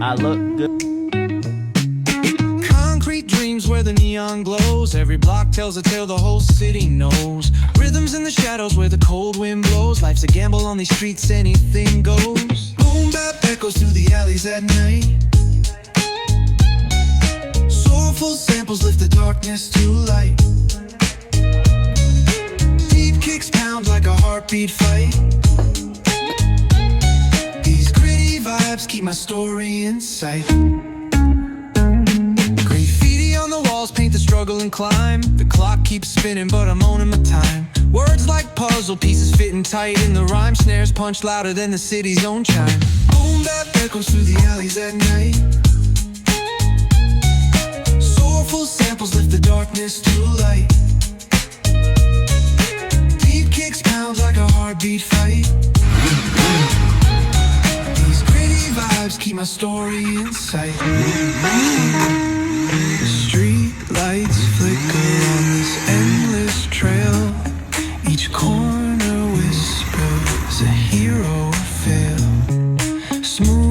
I look good. Concrete dreams where the neon glows. Every block tells a tale the whole city knows. Rhythms in the shadows where the cold wind blows. Life's a gamble on these streets, anything goes. Boom bap echoes through the alleys at night. Soulful samples lift the darkness to light. Deep kicks pound like a heartbeat fight. These gritty vibes keep my story in sight. Graffiti on the walls paint the struggle and climb. The clock keeps spinning but I'm owning my time. Words like puzzle pieces fitting tight in the rhyme. Snares punch louder than the city's own chime. Boom bap echoes through the alleys at night. Soulful samples lift the darkness to light. Deep kicks pound like a heartbeat fight. These gritty vibes keep my story in sight. Street lights flicker on this endless trail. Each corner whispers a hero fail. Smooth